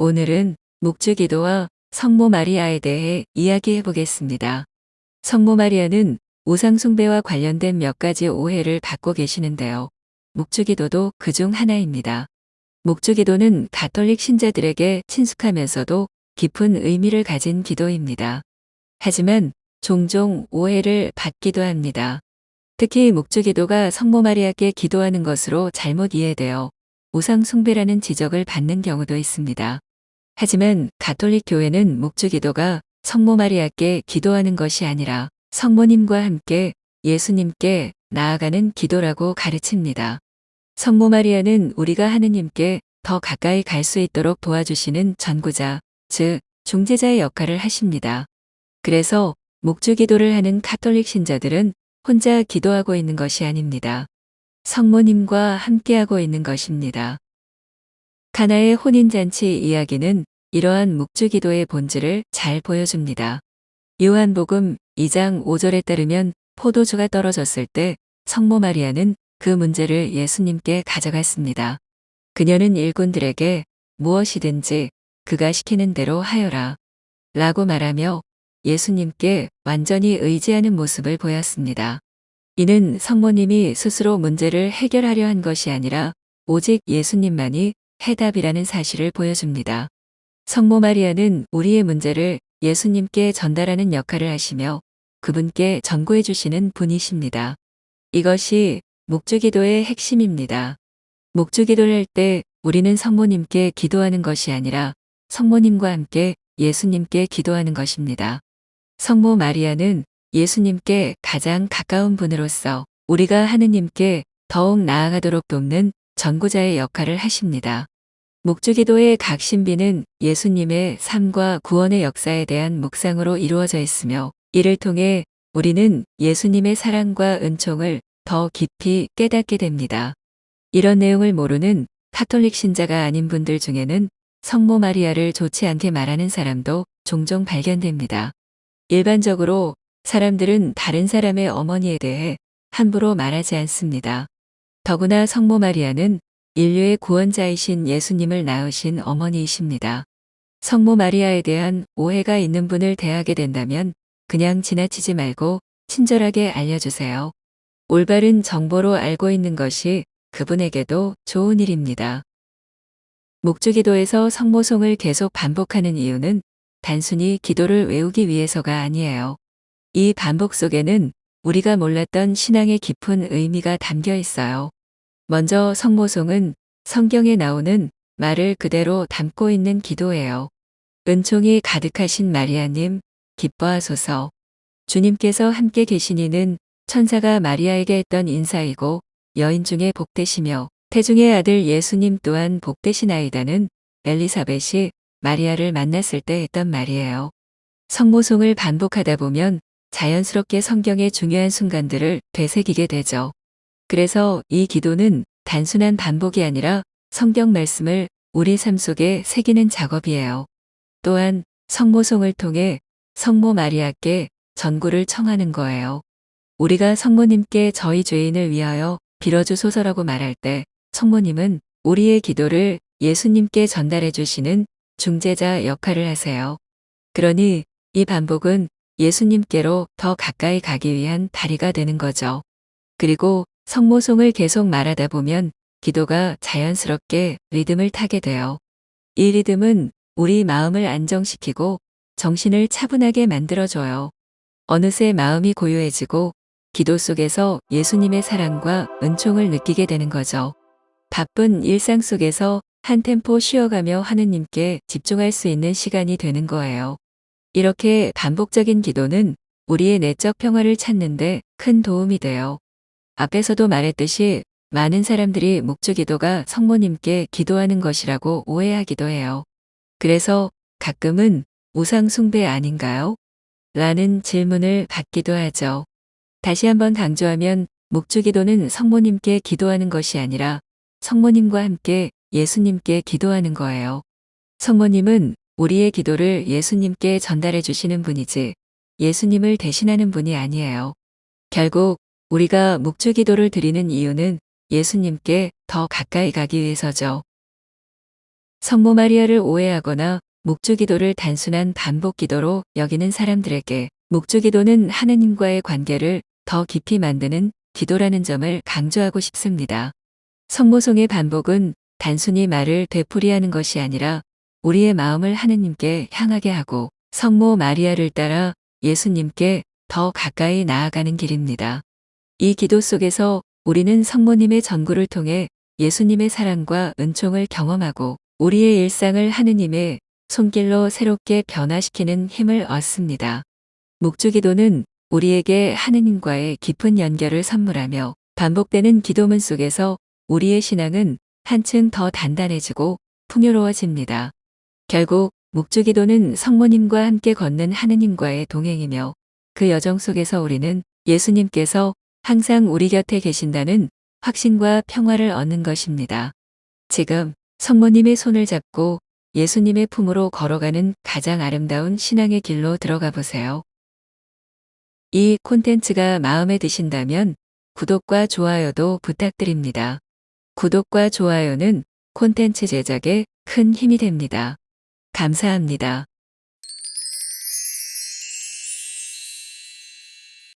오늘은 묵주기도와 성모 마리아에 대해 이야기해 보겠습니다. 성모 마리아는 우상숭배와 관련된 몇 가지 오해를 받고 계시는데요. 묵주기도도 그중 하나입니다. 묵주기도는 가톨릭 신자들에게 친숙하면서도 깊은 의미를 가진 기도입니다. 하지만 종종 오해를 받기도 합니다. 특히 묵주기도가 성모 마리아께 기도하는 것으로 잘못 이해되어 우상숭배라는 지적을 받는 경우도 있습니다. 하지만 가톨릭 교회는 묵주기도가 성모 마리아께 기도하는 것이 아니라 성모님과 함께 예수님께 나아가는 기도라고 가르칩니다. 성모 마리아는 우리가 하느님께 더 가까이 갈 수 있도록 도와주시는 전구자, 즉 중재자의 역할을 하십니다. 그래서 묵주기도를 하는 가톨릭 신자들은 혼자 기도하고 있는 것이 아닙니다. 성모님과 함께하고 있는 것입니다. 가나의 혼인잔치 이야기는 이러한 묵주기도의 본질을 잘 보여줍니다. 요한복음 2장 5절에 따르면 포도주가 떨어졌을 때 성모 마리아는 그 문제를 예수님께 가져갔습니다. 그녀는 일꾼들에게 무엇이든지 그가 시키는 대로 하여라 라고 말하며 예수님께 완전히 의지하는 모습을 보였습니다. 이는 성모님이 스스로 문제를 해결하려 한 것이 아니라 오직 예수님만이 해답이라는 사실을 보여줍니다. 성모 마리아는 우리의 문제를 예수님께 전달하는 역할을 하시며 그분께 전고해 주시는 분이십니다. 이것이 묵주기도의 핵심입니다. 묵주기도를 할 때 우리는 성모님께 기도하는 것이 아니라 성모님과 함께 예수님께 기도하는 것입니다. 성모 마리아는 예수님께 가장 가까운 분으로서 우리가 하느님께 더욱 나아가도록 돕는 전구자의 역할을 하십니다. 묵주기도의 각 신비는 예수님의 삶과 구원의 역사에 대한 묵상으로 이루어져 있으며 이를 통해 우리는 예수님의 사랑과 은총을 더 깊이 깨닫게 됩니다. 이런 내용을 모르는 가톨릭 신자가 아닌 분들 중에는 성모 마리아를 좋지 않게 말하는 사람도 종종 발견됩니다. 일반적으로 사람들은 다른 사람의 어머니에 대해 함부로 말하지 않습니다. 더구나 성모 마리아는 인류의 구원자이신 예수님을 낳으신 어머니이십니다. 성모 마리아에 대한 오해가 있는 분을 대하게 된다면 그냥 지나치지 말고 친절하게 알려주세요. 올바른 정보로 알고 있는 것이 그분에게도 좋은 일입니다. 묵주기도에서 성모송을 계속 반복하는 이유는 단순히 기도를 외우기 위해서가 아니에요. 이 반복 속에는 우리가 몰랐던 신앙의 깊은 의미가 담겨 있어요. 먼저 성모송은 성경에 나오는 말을 그대로 담고 있는 기도예요. 은총이 가득하신 마리아님, 기뻐하소서. 주님께서 함께 계시니는 천사가 마리아에게 했던 인사이고 여인 중에 복되시며 태중의 아들 예수님 또한 복되시나이다는 엘리사벳이 마리아를 만났을 때 했던 말이에요. 성모송을 반복하다 보면 자연스럽게 성경의 중요한 순간들을 되새기게 되죠. 그래서 이 기도는 단순한 반복이 아니라 성경 말씀을 우리 삶 속에 새기는 작업이에요. 또한 성모송을 통해 성모 마리아께 전구를 청하는 거예요. 우리가 성모님께 저희 죄인을 위하여 빌어주소서라고 말할 때 성모님은 우리의 기도를 예수님께 전달해 주시는 중재자 역할을 하세요. 그러니 이 반복은 예수님께로 더 가까이 가기 위한 다리가 되는 거죠. 그리고 성모송을 계속 말하다 보면 기도가 자연스럽게 리듬을 타게 돼요. 이 리듬은 우리 마음을 안정시키고 정신을 차분하게 만들어줘요. 어느새 마음이 고요해지고 기도 속에서 예수님의 사랑과 은총을 느끼게 되는 거죠. 바쁜 일상 속에서 한 템포 쉬어가며 하느님께 집중할 수 있는 시간이 되는 거예요. 이렇게 반복적인 기도는 우리의 내적 평화를 찾는 데 큰 도움이 돼요. 앞에서도 말했듯이 많은 사람들이 묵주기도가 성모님께 기도하는 것이라고 오해하기도 해요. 그래서 가끔은 우상숭배 아닌가요? 라는 질문을 받기도 하죠. 다시 한번 강조하면 묵주기도는 성모님께 기도하는 것이 아니라 성모님과 함께 예수님께 기도하는 거예요. 성모님은 우리의 기도를 예수님께 전달해 주시는 분이지 예수님을 대신하는 분이 아니에요. 결국 우리가 묵주기도를 드리는 이유는 예수님께 더 가까이 가기 위해서죠. 성모 마리아를 오해하거나 묵주기도를 단순한 반복기도로 여기는 사람들에게 묵주기도는 하느님과의 관계를 더 깊이 만드는 기도라는 점을 강조하고 싶습니다. 성모송의 반복은 단순히 말을 되풀이하는 것이 아니라 우리의 마음을 하느님께 향하게 하고 성모 마리아를 따라 예수님께 더 가까이 나아가는 길입니다. 이 기도 속에서 우리는 성모님의 전구를 통해 예수님의 사랑과 은총을 경험하고 우리의 일상을 하느님의 손길로 새롭게 변화시키는 힘을 얻습니다. 묵주기도는 우리에게 하느님과의 깊은 연결을 선물하며 반복되는 기도문 속에서 우리의 신앙은 한층 더 단단해지고 풍요로워집니다. 결국 묵주기도는 성모님과 함께 걷는 하느님과의 동행이며 그 여정 속에서 우리는 예수님께서 항상 우리 곁에 계신다는 확신과 평화를 얻는 것입니다. 지금 성모님의 손을 잡고 예수님의 품으로 걸어가는 가장 아름다운 신앙의 길로 들어가 보세요. 이 콘텐츠가 마음에 드신다면 구독과 좋아요도 부탁드립니다. 구독과 좋아요는 콘텐츠 제작에 큰 힘이 됩니다. 감사합니다.